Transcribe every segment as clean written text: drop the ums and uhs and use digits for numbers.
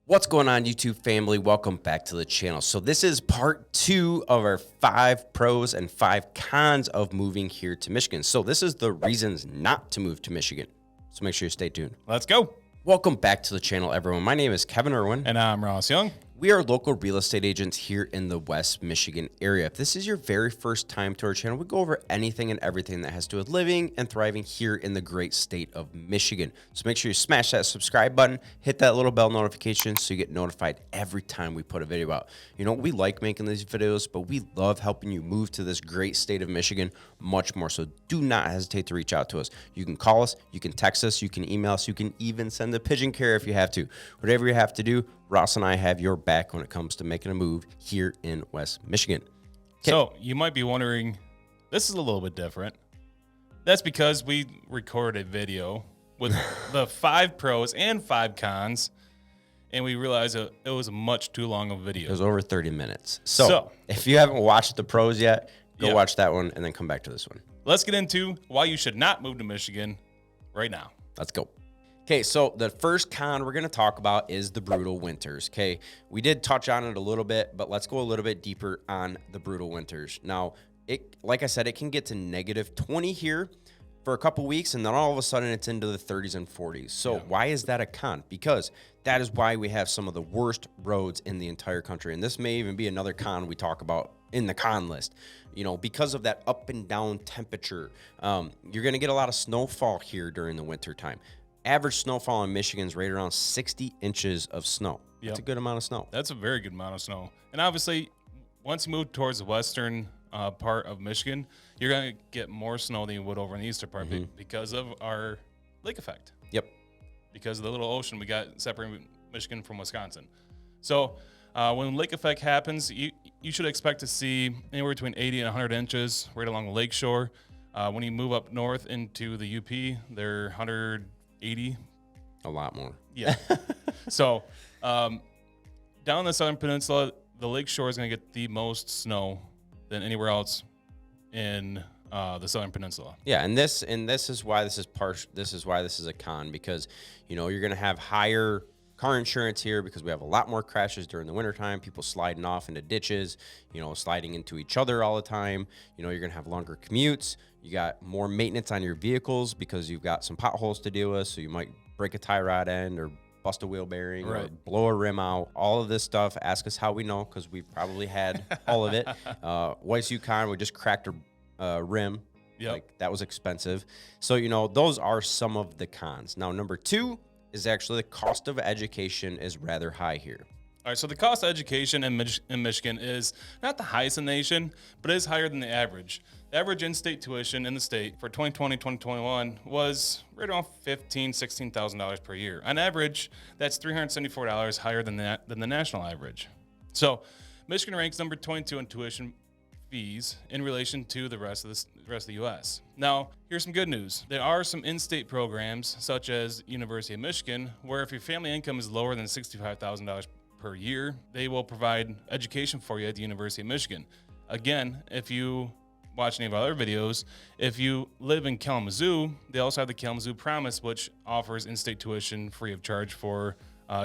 What's going on, YouTube family? Welcome back to the channel. So this is part 2 of our 5 pros and 5 cons of moving here to Michigan. So this is the reasons not to move to Michigan. So make sure you stay tuned. Let's go. Welcome back to the channel, everyone. My name is Kevin Irwin. And I'm Ross Young. We are local real estate agents here in the West Michigan area. If this is your very first time to our channel, we go over anything and everything that has to do with living and thriving here in the great state of Michigan. So make sure you smash that subscribe button, hit that little bell notification so you get notified every time we put a video out. You know, we like making these videos, but we love helping you move to this great state of Michigan much more. So do not hesitate to reach out to us. You can call us, you can text us, you can email us, you can even send a pigeon carrier if you have to. Whatever you have to do, Ross and I have your back when it comes to making a move here in West Michigan. Okay. So you might be wondering, this is a little bit different. That's because we recorded a video with the 5 pros and 5 cons, and we realized it was much too long of a video. It was over 30 minutes. So if you haven't watched the pros yet, go watch that one and then come back to this one. Let's get into why you should not move to Michigan right now. Let's go. Okay, so the first con we're going to talk about is the brutal winters. Okay, we did touch on it a little bit, but let's go a little bit deeper on the brutal winters. Now, like I said, it can get to negative 20 here for a couple weeks, and then all of a sudden it's into the 30s and 40s. So why is that a con? Because that is why we have some of the worst roads in the entire country. And this may even be another con we talk about in the con list. You know, because of that up and down temperature, you're going to get a lot of snowfall here during the winter time. Average snowfall in Michigan is right around 60 inches of snow. That's a good amount of snow. That's a very good amount of snow. And obviously, once you move towards the western part of Michigan, you're going to get more snow than you would over in the eastern part because of our lake effect. Yep. Because of the little ocean we got separating Michigan from Wisconsin. So when lake effect happens, you should expect to see anywhere between 80 and 100 inches right along the lake shore. When you move up north into the UP, they're 180. A lot more. Yeah. So down the southern peninsula, the lake shore is going to get the most snow than anywhere else in the southern peninsula. Yeah, and this is why this is a con, because you know you're going to have higher car insurance here because we have a lot more crashes during the wintertime, people sliding off into ditches, you know, sliding into each other all the time. You know, you're going to have longer commutes. You got more maintenance on your vehicles because you've got some potholes to deal with, so you might break a tie rod end or bust a wheel bearing or blow a rim out. All of this stuff, ask us how we know because we've probably had all of it. Weiss Yukon, we just cracked a rim. Like that was expensive. So, you know, those are some of the cons. Now, number 2 is actually the cost of education is rather high here. All right, so the cost of education in Michigan is not the highest in the nation, but it is higher than the average. The average in-state tuition in the state for 2020-2021 was right around $15,000, $16,000 per year. On average, that's $374 higher than the national average. So Michigan ranks number 22 in tuition fees in relation to the rest of the U.S. Now, here's some good news. There are some in-state programs, such as University of Michigan, where if your family income is lower than $65,000 per year, they will provide education for you at the University of Michigan. Again, if you watch any of our other videos, if you live in Kalamazoo, they also have the Kalamazoo Promise, which offers in-state tuition free of charge for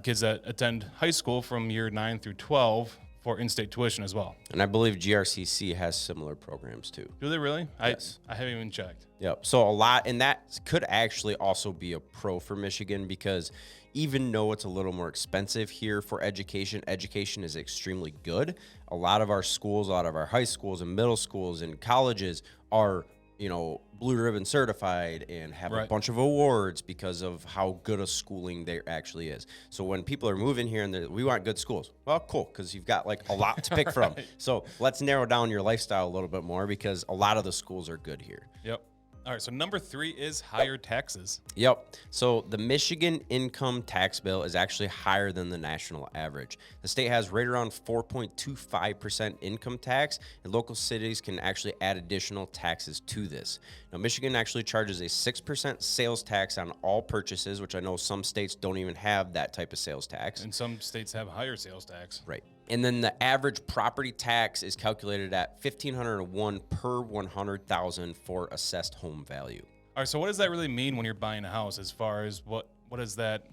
kids that attend high school from year 9 through 12 for in-state tuition as well. And I believe GRCC has similar programs too. Do they really? Yes. I haven't even checked. Yep. So a lot, and that could actually also be a pro for Michigan because even though it's a little more expensive here for education is extremely good. A lot of our schools, a lot of our high schools and middle schools and colleges are, you know, blue ribbon certified and have a bunch of awards because of how good a schooling there actually is. So when people are moving here and we want good schools, well, cool, because you've got like a lot to pick from. So let's narrow down your lifestyle a little bit more because a lot of the schools are good here. Yep. All right, so number 3 is higher taxes. Yep. So the Michigan income tax bill is actually higher than the national average. The state has right around 4.25% income tax, and local cities can actually add additional taxes to this. Now, Michigan actually charges a 6% sales tax on all purchases, which I know some states don't even have that type of sales tax. And some states have higher sales tax. Right. And then the average property tax is calculated at $1,501 per 100,000 for assessed home value. All right, so what does that really mean when you're buying a house as far as what is that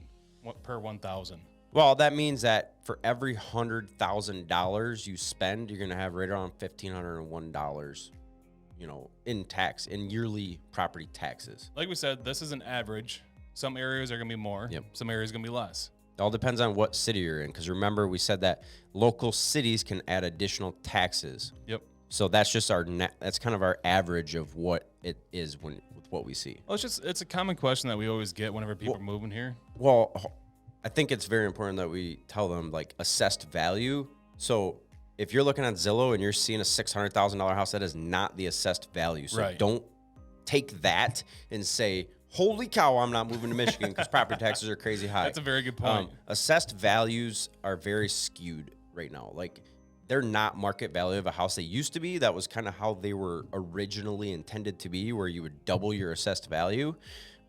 per 1,000? Well, that means that for every $100,000 you spend, you're going to have right around $1,501, in yearly property taxes. Like we said, this is an average. Some areas are going to be more. Yep. Some areas are going to be less. It all depends on what city you're in, because remember we said that local cities can add additional taxes. Yep. So that's just that's kind of our average of what it is with what we see. Well, it's a common question that we always get whenever people are moving here. Well, I think it's very important that we tell them like assessed value. So if you're looking at Zillow and you're seeing a $600,000 house, that is not the assessed value. So Right. don't take that and say, holy cow, I'm not moving to Michigan because property taxes are crazy high. That's a very good point. Assessed values are very skewed right now. Like they're not market value of a house they used to be. That was kind of how they were originally intended to be, where you would double your assessed value,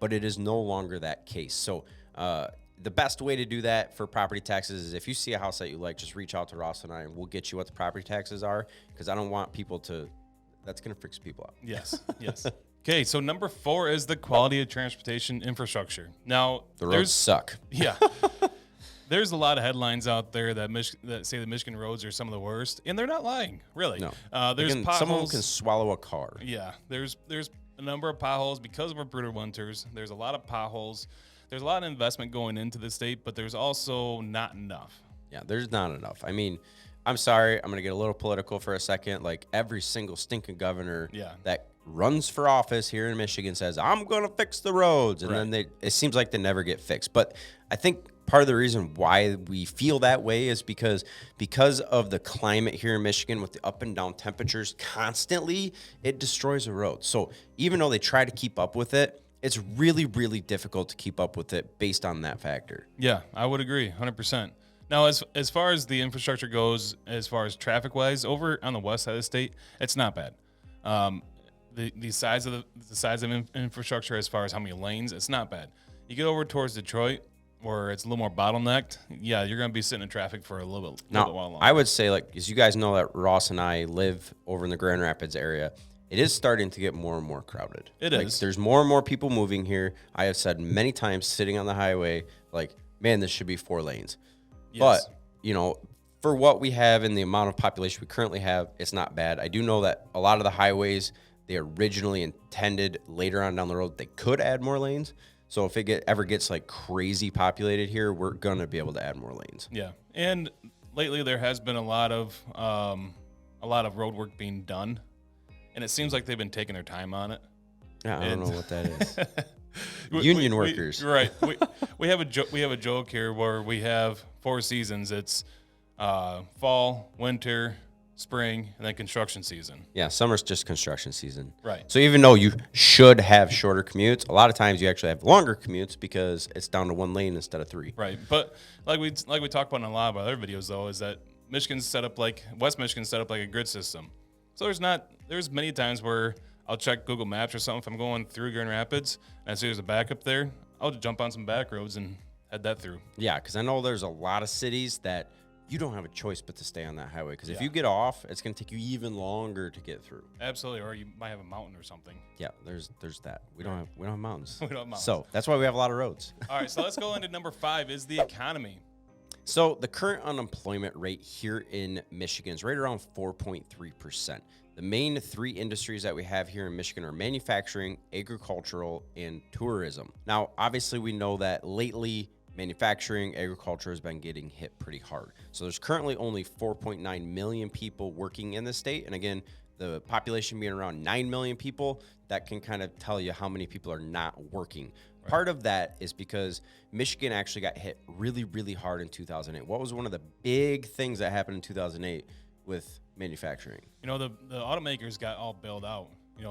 but it is no longer that case. So the best way to do that for property taxes is if you see a house that you like, just reach out to Ross and I, and we'll get you what the property taxes are, because I don't want people to, that's going to freak some people out. Yes, yes. Okay, so number 4 is the quality of transportation infrastructure. Now, The roads suck. Yeah. There's a lot of headlines out there that say the Michigan roads are some of the worst, and they're not lying, really. No. There's potholes. Someone can swallow a car. Yeah, there's a number of potholes because of our brutal winters. There's a lot of potholes. There's a lot of investment going into the state, but there's also not enough. Yeah, there's not enough. I mean, I'm sorry, I'm going to get a little political for a second. Like every single stinking governor that runs for office here in Michigan says, I'm going to fix the roads. And then it seems like they never get fixed. But I think part of the reason why we feel that way is because of the climate here in Michigan with the up and down temperatures constantly, it destroys the roads. So even though they try to keep up with it, it's really, really difficult to keep up with it based on that factor. Yeah, I would agree 100%. Now, as far as the infrastructure goes, as far as traffic-wise, over on the west side of the state, it's not bad. The size of infrastructure, as far as how many lanes, it's not bad. You get over towards Detroit, where it's a little more bottlenecked. Yeah, you're going to be sitting in traffic for a little bit while longer. I would say, like, as you guys know, that Ross and I live over in the Grand Rapids area. It is starting to get more and more crowded. It is. There's more and more people moving here. I have said many times, sitting on the highway, like, man, this should be 4 lanes. Yes. But, for what we have and the amount of population we currently have, it's not bad. I do know that a lot of the highways, they originally intended later on down the road, they could add more lanes. So if it ever gets like crazy populated here, we're going to be able to add more lanes. Yeah. And lately there has been a lot of road work being done. And it seems like they've been taking their time on it. Yeah, I don't know what that is. Union workers. Right. We have a joke here where we have 4 seasons. It's fall, winter, spring, and then construction season. Yeah, summer's just construction season. Right. So even though you should have shorter commutes, a lot of times you actually have longer commutes because it's down to 1 lane instead of 3. Right. But like we talked about in a lot of other videos, though, is that West Michigan's set up like a grid system. So there's many times where I'll check Google Maps or something if I'm going through Grand Rapids and I see there's a backup there. I'll just jump on some back roads and head that through. Yeah, because I know there's a lot of cities that you don't have a choice but to stay on that highway. Because if you get off, it's going to take you even longer to get through. Absolutely, or you might have a mountain or something. Yeah, there's that. We don't have mountains. We don't have mountains. So that's why we have a lot of roads. All right, so let's go into number 5 is the economy. So the current unemployment rate here in Michigan is right around 4.3%. The main 3 industries that we have here in Michigan are manufacturing, agricultural, and tourism. Now, obviously, we know that lately manufacturing, agriculture has been getting hit pretty hard. So there's currently only 4.9 million people working in the state. And again, the population being around 9 million people, that can kind of tell you how many people are not working. Right. Part of that is because Michigan actually got hit really, really hard in 2008. What was one of the big things that happened in 2008 with manufacturing? The automakers got all bailed out.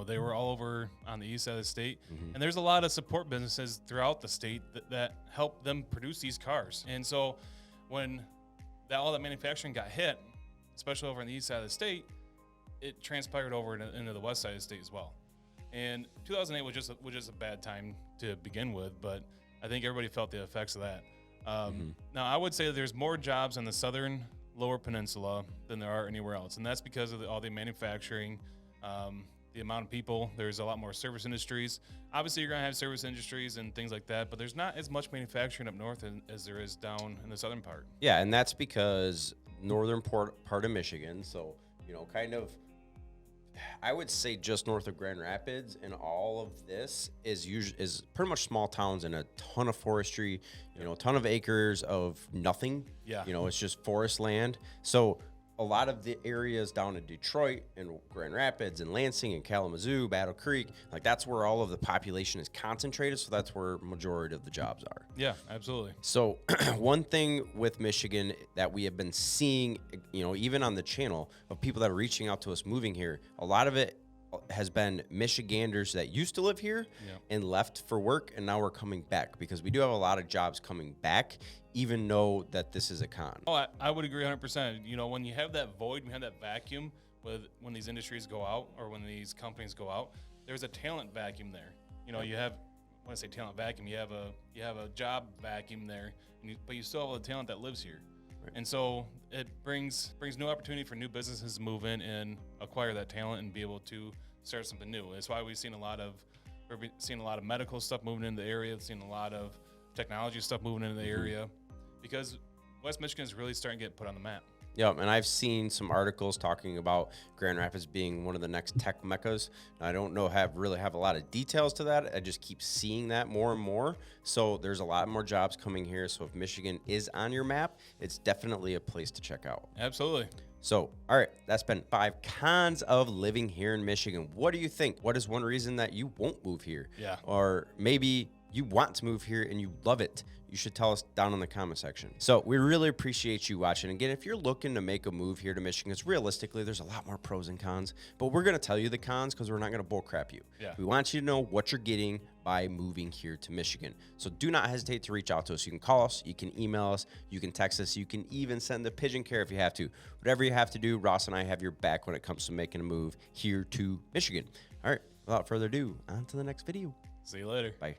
They were all over on the east side of the state. And there's a lot of support businesses throughout the state that help them produce these cars. And so when all that manufacturing got hit, especially over on the east side of the state, it transpired over into the west side of the state as well. And 2008 was just a bad time to begin with, but I think everybody felt the effects of that. Now, I would say that there's more jobs on the southern lower peninsula than there are anywhere else, and that's because of all the manufacturing. the amount of people. There's a lot more service industries. Obviously, you're going to have service industries and things like that, but there's not as much manufacturing up north as there is down in the southern part. Yeah, and that's because northern part of Michigan, so, kind of, I would say just north of Grand Rapids, and all of this is pretty much small towns and a ton of forestry, a ton of acres of nothing. Yeah. It's just forest land. So a lot of the areas down in Detroit and Grand Rapids and Lansing and Kalamazoo, Battle Creek, like that's where all of the population is concentrated. So that's where majority of the jobs are. Yeah, absolutely. So one thing with Michigan that we have been seeing, even on the channel of people that are reaching out to us moving here, a lot of it has been Michiganders that used to live here and left for work, and now we're coming back because we do have a lot of jobs coming back, even though that this is a con. Oh, I would agree 100%. When you have that void, you have that vacuum when these industries go out or when these companies go out, there's a talent vacuum there. You have, when I say talent vacuum, you have a job vacuum there, but you still have all the talent that lives here. Right. And so it brings new opportunity for new businesses to move in and acquire that talent and be able to start something new. That's why we've seen a lot of medical stuff moving into the area. We've seen a lot of technology stuff moving into the area because West Michigan is really starting to get put on the map. Yeah, and I've seen some articles talking about Grand Rapids being one of the next tech meccas. I don't really have a lot of details to that. I just keep seeing that more and more. So there's a lot more jobs coming here. So if Michigan is on your map, it's definitely a place to check out. Absolutely. So, all right, that's been 5 cons of living here in Michigan. What do you think? What is one reason that you won't move here? Yeah. Or maybe you want to move here and you love it. You should tell us down in the comment section. So we really appreciate you watching. Again, if you're looking to make a move here to Michigan, because realistically, there's a lot more pros and cons, but we're going to tell you the cons because we're not going to bullcrap you. Yeah. We want you to know what you're getting by moving here to Michigan. So do not hesitate to reach out to us. You can call us, you can email us, you can text us, you can even send the pigeon care if you have to. Whatever you have to do, Ross and I have your back when it comes to making a move here to Michigan. All right, without further ado, on to the next video. See you later. Bye.